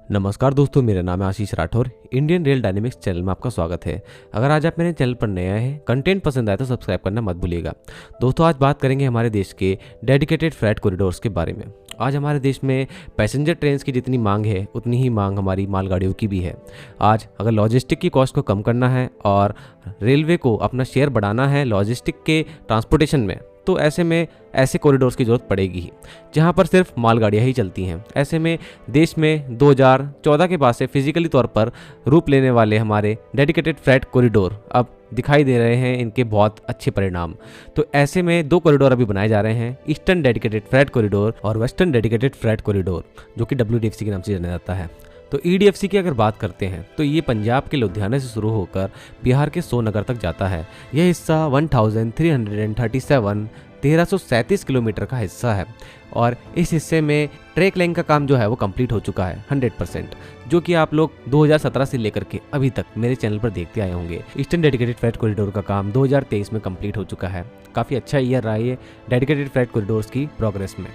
नमस्कार दोस्तों, मेरा नाम है Ashish Rathore. Indian Rail Dynamics channel में आपका स्वागत है। अगर आज आप मेरे चैनल पर नए आए हैं, कंटेंट पसंद आए तो सब्सक्राइब करना मत भूलिएगा। दोस्तों, आज बात करेंगे हमारे देश के डेडिकेटेड फ्रेट कॉरिडोर्स के बारे में। आज हमारे देश में पैसेंजर ट्रेन्स की जितनी मांग है, उतनी ही मांग हमारी मालगाड़ियों की भी है। आज अगर लॉजिस्टिक की कॉस्ट को कम करना है और रेलवे को अपना शेयर बढ़ाना है लॉजिस्टिक के ट्रांसपोर्टेशन में, तो ऐसे में ऐसे कॉरिडोर्स की ज़रूरत पड़ेगी ही, जहां पर सिर्फ मालगाड़ियां ही चलती हैं। ऐसे में देश में 2014 के बाद से फिजिकली तौर पर रूप लेने वाले हमारे डेडिकेटेड फ्रेट कॉरिडोर अब दिखाई दे रहे हैं, इनके बहुत अच्छे परिणाम। तो ऐसे में 2 कॉरिडोर अभी बनाए जा रहे हैं, ईस्टर्न डेडिकेटेड फ्रेट कॉरिडोर और वेस्टर्न डेडिकेटेड फ्रेट कॉरिडोर, जो कि WDFC के नाम से जाना जाता है। तो EDFC की अगर बात करते हैं तो ये पंजाब के लुधियाना से शुरू होकर बिहार के सोनगर तक जाता है। यह हिस्सा 1337 किलोमीटर का हिस्सा है और इस हिस्से में ट्रैक लाइन का काम जो है वो कंप्लीट हो चुका है 100%, जो कि आप लोग 2017 से लेकर के अभी तक मेरे चैनल पर देखते आए होंगे। ईस्टर्न डेडिकेटेड फ्रेट कॉरिडोर का काम 2023 में कंप्लीट हो चुका है। काफ़ी अच्छा ईयर रहा है ये डेडिकेटेड फ्रेट कॉरिडोर्स की प्रोग्रेस में।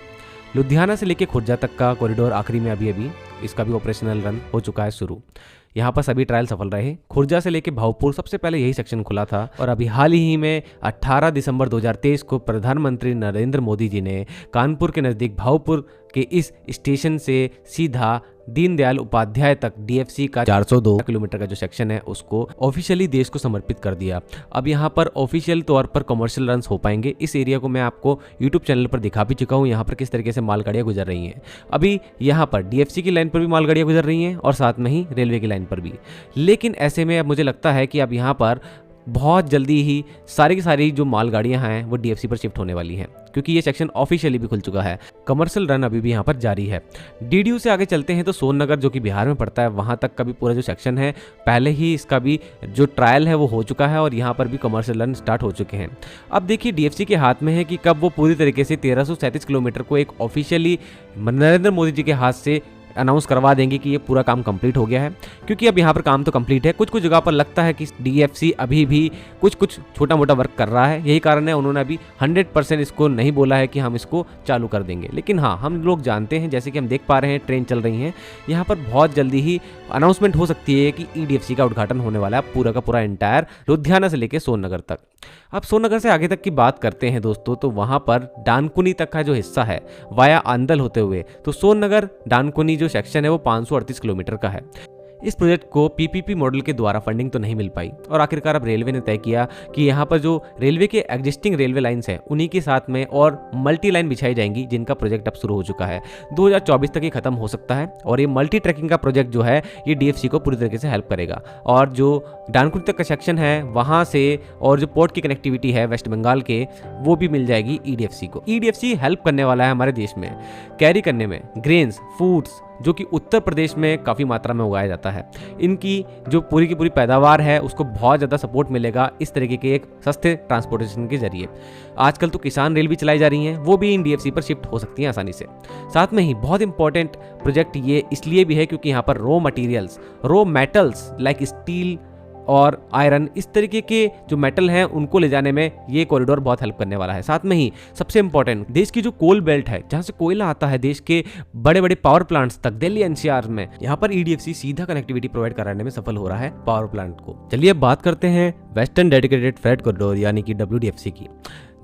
लुधियाना से लेकर खुर्जा तक का कॉरिडोर आखिरी में अभी इसका भी ऑपरेशनल रन हो चुका है शुरू। यहाँ पर सभी ट्रायल सफल रहे। खुर्जा से लेकर भावपुर सबसे पहले यही सेक्शन खुला था और अभी हाल ही में 18 दिसंबर 2023 को प्रधानमंत्री नरेंद्र मोदी जी ने कानपुर के नज़दीक भावपुर के इस स्टेशन से सीधा दीनदयाल उपाध्याय तक DFC का 402 किलोमीटर का जो सेक्शन है उसको ऑफिशियली देश को समर्पित कर दिया। अब यहाँ पर ऑफिशियल तौर पर कमर्शियल रन्स हो पाएंगे। इस एरिया को मैं आपको यूट्यूब चैनल पर दिखा भी चुका हूँ, यहाँ पर किस तरीके से मालगाड़ियाँ गुजर रही हैं। अभी यहाँ पर DFC की लाइन पर भी मालगाड़ियाँ गुजर रही हैं और साथ में ही रेलवे की लाइन पर भी। लेकिन ऐसे में अब मुझे लगता है कि अब यहाँ पर बहुत जल्दी ही सारी की सारी जो मालगाड़ियां हैं वो DFC पर शिफ्ट होने वाली हैं, क्योंकि ये सेक्शन ऑफिशियली भी खुल चुका है। कमर्शियल रन अभी भी यहाँ पर जारी है। DDU से आगे चलते हैं तो सोननगर, जो कि बिहार में पड़ता है, वहाँ तक का भी पूरा जो सेक्शन है पहले ही इसका भी जो ट्रायल है वो हो चुका है और यहाँ पर भी कमर्शियल रन स्टार्ट हो चुके हैं। अब देखिए DFC के हाथ में है कि कब वो पूरी तरीके से 1337 किलोमीटर को एक ऑफिशियली नरेंद्र मोदी जी के हाथ से अनाउंस करवा देंगे कि ये पूरा काम कंप्लीट हो गया है। क्योंकि अब यहाँ पर काम तो कंप्लीट है, कुछ कुछ जगह पर लगता है कि DFC अभी भी कुछ छोटा मोटा वर्क कर रहा है। यही कारण है उन्होंने अभी 100% इसको नहीं बोला है कि हम इसको चालू कर देंगे। लेकिन हाँ, हम लोग जानते हैं, जैसे कि हम देख पा रहे हैं ट्रेन चल रही हैं, यहाँ पर बहुत जल्दी ही अनाउंसमेंट हो सकती है कि EDFC का उद्घाटन होने वाला है पूरा का पूरा एंटायर लुधियाना से लेकर सोननगर तक। अब सोननगर से आगे तक की बात करते हैं दोस्तों, तो वहाँ पर डानकुनी तक का जो हिस्सा है वाया आंदल होते हुए, तो सोननगर डानकुनी जो सेक्शन है वो 538 किलोमीटर का है। इस प्रोजेक्ट को PPP मॉडल के द्वारा फंडिंग तो नहीं मिल पाई और आखिरकार अब रेलवे ने तय किया कि यहाँ पर जो रेलवे के एग्जिस्टिंग रेलवे लाइंस हैं उन्हीं के साथ में और मल्टी लाइन बिछाई जाएंगी, जिनका प्रोजेक्ट अब शुरू हो चुका है। 2024 तक ये खत्म हो सकता है और ये मल्टी ट्रैकिंग का प्रोजेक्ट जो है ये DFC को पूरी तरीके से हेल्प करेगा। और जो डानकुनी तक का सेक्शन है वहाँ से और जो पोर्ट की कनेक्टिविटी है वेस्ट बंगाल के, वो भी मिल जाएगी EDFC को। EDFC हेल्प करने वाला है हमारे देश में कैरी करने में ग्रेन्स, फूड्स, जो कि उत्तर प्रदेश में काफ़ी मात्रा में उगाया जाता है। इनकी जो पूरी की पूरी पैदावार है उसको बहुत ज़्यादा सपोर्ट मिलेगा इस तरीके के एक सस्ते ट्रांसपोर्टेशन के जरिए। आजकल तो किसान रेल भी चलाई जा रही हैं, वो भी इन DFC पर शिफ्ट हो सकती हैं आसानी से। साथ में ही बहुत इंपॉर्टेंट प्रोजेक्ट ये इसलिए भी है क्योंकि यहाँ पर raw materials, raw metals like steel और आयरन, इस तरीके के जो मेटल हैं उनको ले जाने में ये कॉरिडोर बहुत हेल्प करने वाला है। साथ में ही सबसे इंपॉर्टेंट, देश की जो कोल बेल्ट है जहां से कोयला आता है देश के बड़े बड़े पावर प्लांट्स तक, दिल्ली NCR में, यहाँ पर EDFC सीधा कनेक्टिविटी प्रोवाइड कराने में सफल हो रहा है पावर प्लांट को। चलिए अब बात करते हैं वेस्टर्न डेडिकेटेड फ्रेट कॉरिडोर यानी कि WDFC की।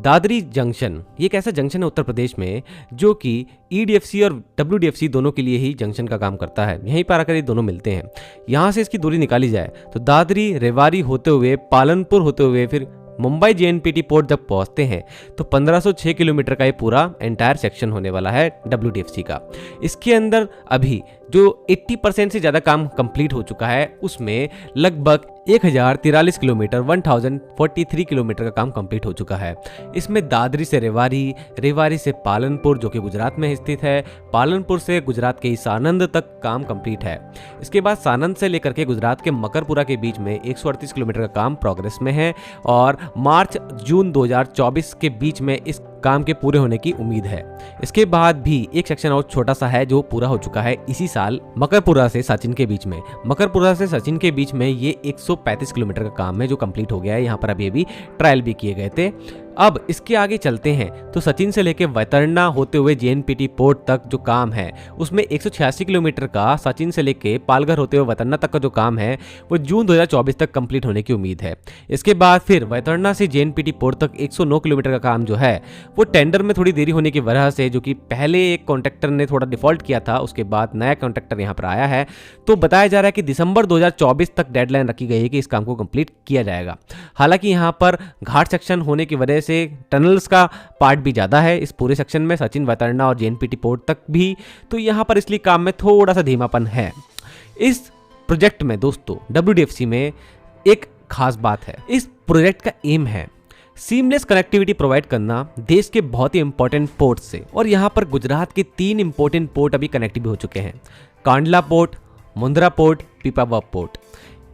दादरी जंक्शन ये एक ऐसा जंक्शन है उत्तर प्रदेश में जो कि EDFC और WDFC दोनों के लिए ही जंक्शन का काम करता है। यहीं पर आकर ये दोनों मिलते हैं। यहाँ से इसकी दूरी निकाली जाए तो दादरी रेवाड़ी होते हुए, पालनपुर होते हुए फिर मुंबई JNPT पोर्ट जब पहुंचते हैं तो 1506 किलोमीटर का ये पूरा एंटायर सेक्शन होने वाला है WDFC का। इसके अंदर अभी जो 80% से ज़्यादा काम कंप्लीट हो चुका है, उसमें लगभग 1043 किलोमीटर 1043 किलोमीटर का काम कंप्लीट हो चुका है। इसमें दादरी से रेवाड़ी, रेवाड़ी से पालनपुर जो कि गुजरात में स्थित है, पालनपुर से गुजरात के सानंद तक काम कंप्लीट है। इसके बाद सानंद से लेकर के गुजरात के मकरपुरा के बीच में 138 किलोमीटर का काम प्रोग्रेस में है और मार्च-जून 2024 के बीच में इस काम के पूरे होने की उम्मीद है। इसके बाद भी एक सेक्शन और छोटा सा है जो पूरा हो चुका है इसी साल, मकरपुरा से सचिन के बीच में। मकरपुरा से सचिन के बीच में ये 135 किलोमीटर का काम है जो कंप्लीट हो गया है। यहाँ पर अभी ट्रायल भी किए गए थे। अब इसके आगे चलते हैं तो सचिन से लेकर वैतरणी होते हुए जेएनपीटी पोर्ट तक जो काम है उसमें 186 किलोमीटर का सचिन से लेकर पालघर होते हुए वैतरणी तक का जो काम है वो जून 2024 तक कंप्लीट होने की उम्मीद है। इसके बाद फिर वैतरणी से जेएनपीटी पोर्ट तक 109 किलोमीटर का काम जो है वो टेंडर में थोड़ी देरी होने की वजह से, जो कि पहले एक कॉन्ट्रैक्टर ने थोड़ा डिफॉल्ट किया था, उसके बाद नया कॉन्ट्रैक्टर यहाँ पर आया है, तो बताया जा रहा है कि दिसंबर 2024 तक डेडलाइन रखी गई है कि इस काम को कंप्लीट किया जाएगा। हालांकि यहाँ पर घाट सेक्शन होने की वजह से टनल्स का पार्ट भी ज़्यादा है इस पूरे सेक्शन में, सचिन वैतरणी और जेएनपीटी पोर्ट तक भी, तो यहाँ पर इसलिए काम में थोड़ा सा धीमापन है। इस प्रोजेक्ट में दोस्तों WDFC में एक खास बात है, इस प्रोजेक्ट का एम है सीमलेस कनेक्टिविटी प्रोवाइड करना देश के बहुत ही इंपॉर्टेंट पोर्ट से, और यहाँ पर गुजरात के 3 इंपॉर्टेंट पोर्ट अभी कनेक्ट भी हो चुके हैं, Kandla port, Mundra port, Pipavav port.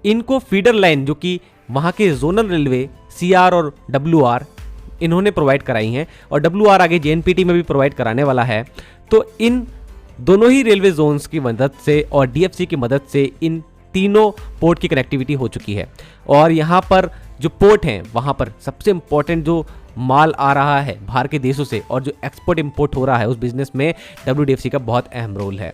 इनको फीडर लाइन जो कि वहाँ के जोनल रेलवे CR और WR इन्होंने प्रोवाइड कराई हैं, और WR आगे जेएनपीटी में भी प्रोवाइड कराने वाला है। तो इन दोनों ही रेलवे जोन्स की मदद से और DFC की मदद से इन तीनों पोर्ट की कनेक्टिविटी हो चुकी है। और यहाँ पर जो पोर्ट हैं वहाँ पर सबसे इम्पोर्टेंट जो माल आ रहा है बाहर के देशों से और जो एक्सपोर्ट इंपोर्ट हो रहा है उस बिजनेस में WDFC का बहुत अहम रोल है।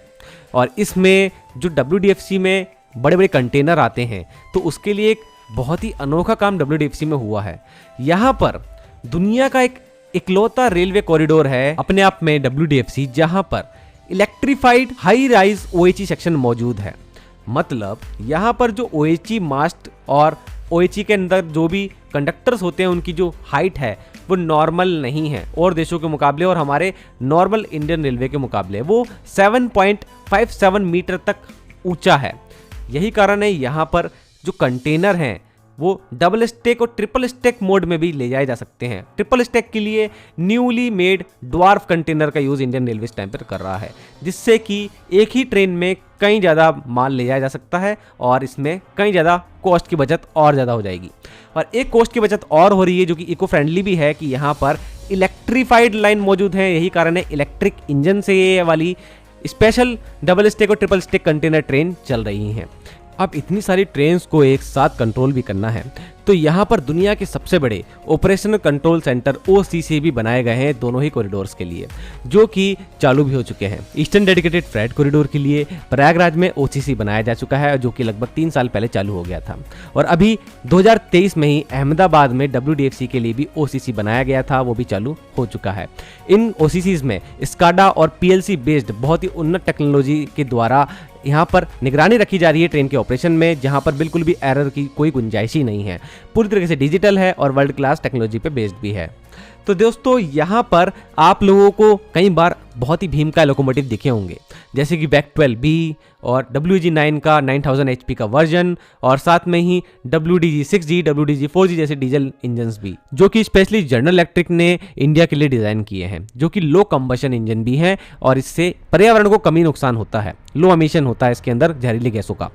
और इसमें जो WDFC में बड़े बड़े कंटेनर आते हैं तो उसके लिए एक बहुत ही अनोखा काम WDFC में हुआ है। यहाँ पर दुनिया का एक इकलौता रेलवे कॉरिडोर है अपने आप में WDFC, जहाँ पर electrified high rise OHE section मौजूद है। मतलब यहाँ पर जो OHE मास्ट और OHE के अंदर जो भी कंडक्टर्स होते हैं उनकी जो हाइट है वो नॉर्मल नहीं है और देशों के मुकाबले, और हमारे नॉर्मल इंडियन रेलवे के मुकाबले वो 7.57 मीटर तक ऊंचा है। यही कारण है यहाँ पर जो कंटेनर हैं वो डबल स्टेक और ट्रिपल स्टेक मोड में भी ले जाए जा सकते हैं। ट्रिपल स्टेक के लिए न्यूली मेड ड्वार्फ कंटेनर का यूज़ इंडियन रेलवे इस टाइम पर कर रहा है, जिससे कि एक ही ट्रेन में कई ज़्यादा माल ले जाया जा सकता है और इसमें कई ज़्यादा कॉस्ट की बचत और ज़्यादा हो जाएगी। और एक कॉस्ट की बचत और हो रही है जो कि इको फ्रेंडली भी है कि यहाँ पर इलेक्ट्रीफाइड लाइन मौजूद है। यही कारण है इलेक्ट्रिक इंजन से ये वाली स्पेशल डबल स्टेक और ट्रिपल स्टेक कंटेनर ट्रेन चल रही हैं। अब इतनी सारी ट्रेन्स को एक साथ कंट्रोल भी करना है तो यहाँ पर दुनिया के सबसे बड़े ऑपरेशनल कंट्रोल सेंटर OCC भी बनाए गए हैं दोनों ही कॉरिडोर्स के लिए, जो कि चालू भी हो चुके हैं। ईस्टर्न डेडिकेटेड फ्रेट कॉरिडोर के लिए प्रयागराज में OCC बनाया जा चुका है जो कि लगभग 3 साल पहले चालू हो गया था, और अभी 2023 में ही अहमदाबाद में WDFC के लिए भी OCC बनाया गया था, वो भी चालू हो चुका है। इन OCCs में SCADA और PLC बेस्ड बहुत ही उन्नत टेक्नोलॉजी के द्वारा यहाँ पर निगरानी रखी जा रही है ट्रेन के ऑपरेशन में, जहाँ पर बिल्कुल भी एरर की कोई गुंजाइश ही नहीं है। पूरी तरीके से डिजिटल है और वर्ल्ड क्लास टेक्नोलॉजी पे बेस्ड भी है। तो दोस्तों यहाँ पर आप लोगों को कई बार बहुत ही भीम का लोकोमोटिव दिखे होंगे, जैसे कि बैक 12B और WG9 का 9000 HP का वर्जन, और साथ में ही WDG6G, WDG4G जैसे डीजल इंजन्स भी, जो कि स्पेशली जनरल इलेक्ट्रिक ने इंडिया के लिए डिज़ाइन किए हैं, जो कि लो कंबशन इंजन भी हैं और इससे पर्यावरण को कम ही नुकसान होता है, लो एमिशन होता है इसके अंदर जहरीली गैसों का।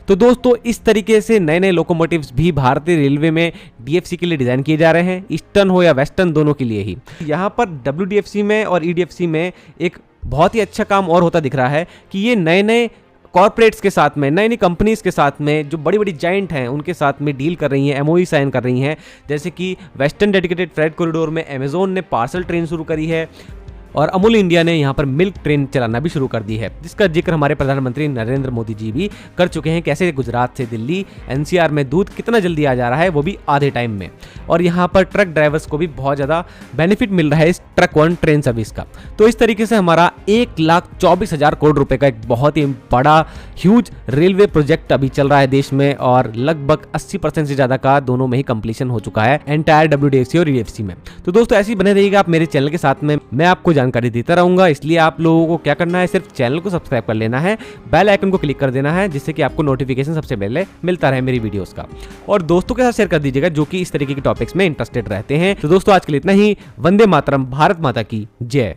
तो दोस्तों इस तरीके से नए नए लोकोमोटिव्स भी भारतीय रेलवे में DFC के लिए डिज़ाइन किए जा रहे हैं, ईस्टर्न हो या वेस्टर्न दोनों के लिए ही। यहाँ पर WDFC में और EDFC में एक बहुत ही अच्छा काम और होता दिख रहा है कि ये नए नए कॉर्पोरेट्स के साथ में, नई नई कंपनीज के साथ में, जो बड़ी बड़ी जाइंट हैं उनके साथ में डील कर रही हैं, MOE साइन कर रही हैं। जैसे कि वेस्टर्न डेडिकेटेड फ्रेट कॉरिडोर में अमेजोन ने पार्सल ट्रेन शुरू करी है और अमूल इंडिया ने यहाँ पर मिल्क ट्रेन चलाना भी शुरू कर दी है, जिसका जिक्र हमारे प्रधानमंत्री नरेंद्र मोदी जी भी कर चुके हैं। कैसे गुजरात से दिल्ली NCR में दूध कितना जल्दी आ जा रहा है, वो भी आधे टाइम में। और यहाँ पर ट्रक ड्राइवर्स को भी बहुत ज़्यादा बेनिफिट मिल रहा है इस ट्रक वन ट्रेन सर्विस का। तो इस तरीके से हमारा 1,24,000 करोड़ रुपए का एक बहुत ही बड़ा ह्यूज रेलवे प्रोजेक्ट अभी चल रहा है देश में, और लगभग 80% से ज़्यादा का दोनों में ही कंप्लीशन हो चुका है एंटायर WDFC और EDFC में। तो दोस्तों ऐसे ही बने रहिएगा आप मेरे चैनल के साथ में, मैं आपको जानकारी देता रहूंगा। इसलिए आप लोगों को क्या करना है, सिर्फ चैनल को सब्सक्राइब कर लेना है, बेल आइकन को क्लिक कर देना है, जिससे कि आपको नोटिफिकेशन सबसे पहले मिलता रहे मेरी वीडियोस का, और दोस्तों के साथ शेयर कर दीजिएगा जो कि इस तरीके के टॉपिक्स में इंटरेस्टेड रहते हैं। तो दोस्तों आज के लिए इतना ही। वंदे मातरम, भारत माता की जय।